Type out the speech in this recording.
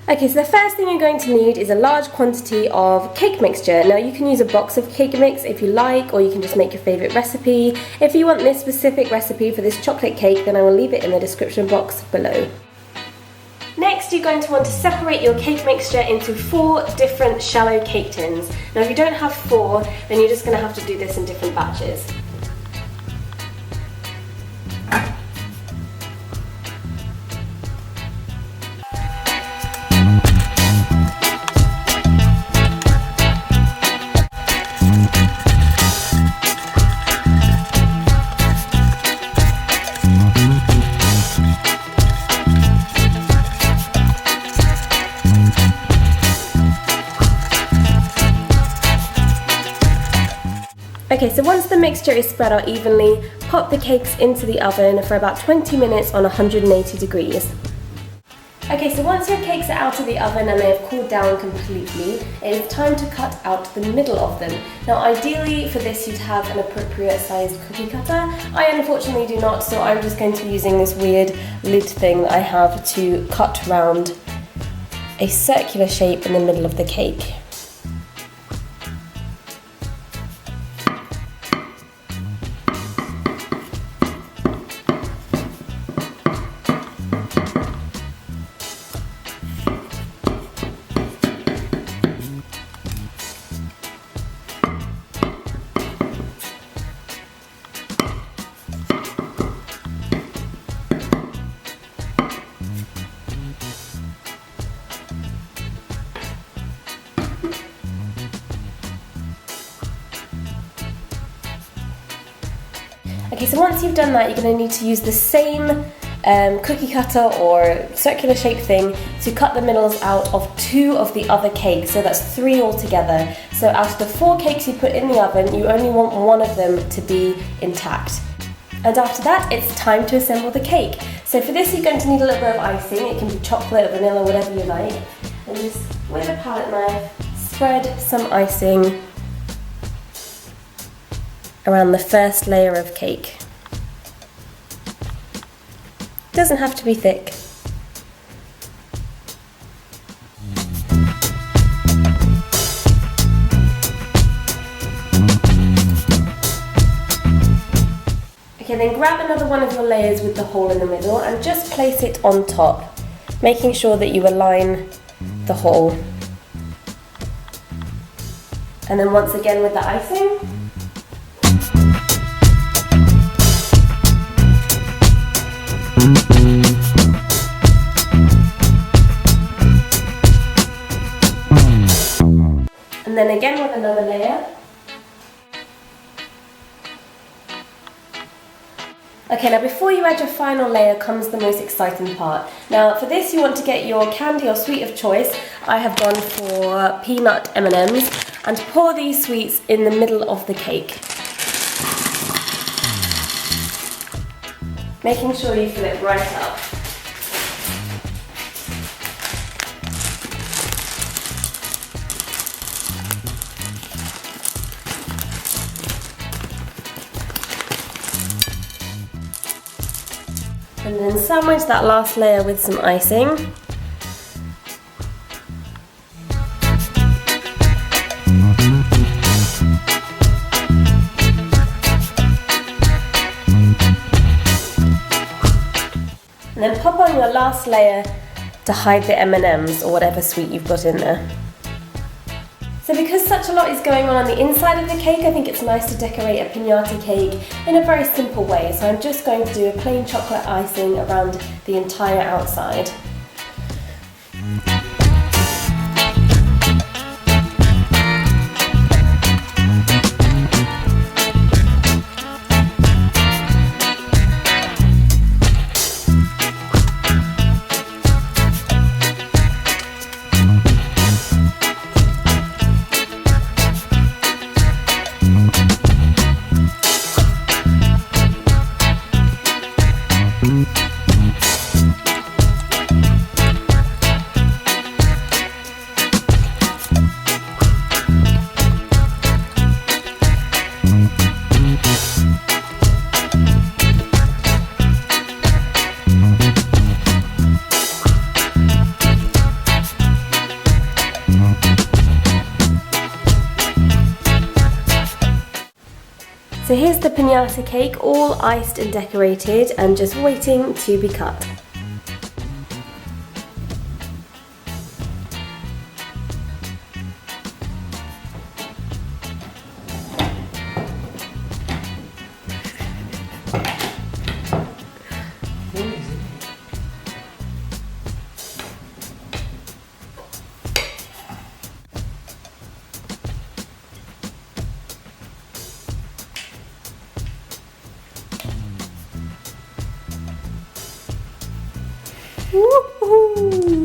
Okay, so the first thing you're going to need is a large quantity of cake mixture. Now you can use a box of cake mix if you like, or you can just make your favourite recipe. If you want this specific recipe for this chocolate cake, then I will leave it in the description box below. Next, you're going to want to separate your cake mixture into 4 different shallow cake tins. Now if you don't have 4, then you're just going to have to do this in different batches. Okay, so once the mixture is spread out evenly, pop the cakes into the oven for about 20 minutes on 180 degrees. Okay, so once your cakes are out of the oven and they have cooled down completely, it is time to cut out the middle of them. Now ideally for this you'd have an appropriate sized cookie cutter. I unfortunately do not, so I'm just going to be using this weird lid thing that I have to cut round a circular shape in the middle of the cake. Okay, so once you've done that, you're going to need to use the same cookie cutter or circular shaped thing to cut the middles out of 2 of the other cakes, so that's 3 altogether. So out of the 4 cakes you put in the oven, you only want 1 of them to be intact. And after that, it's time to assemble the cake. So for this, you're going to need a little bit of icing. It can be chocolate, vanilla, whatever you like. And just with a palette knife, spread some icing around the first layer of cake. Doesn't have to be thick. Okay, then grab another one of your layers with the hole in the middle and just place it on top, making sure that you align the hole. And then once again with the icing. And then again with another layer. Okay, now before you add your final layer comes the most exciting part. Now for this you want to get your candy or sweet of choice. I have gone for peanut M&Ms and pour these sweets in the middle of the cake. Making sure you fill it right up. And then sandwich that last layer with some icing. And then pop on your last layer to hide the M&Ms or whatever sweet you've got in there. So because such a lot is going on the inside of the cake, I think it's nice to decorate a piñata cake in a very simple way. So I'm just going to do a plain chocolate icing around the entire outside. So here's the piñata cake, all iced and decorated and just waiting to be cut. Woohoo!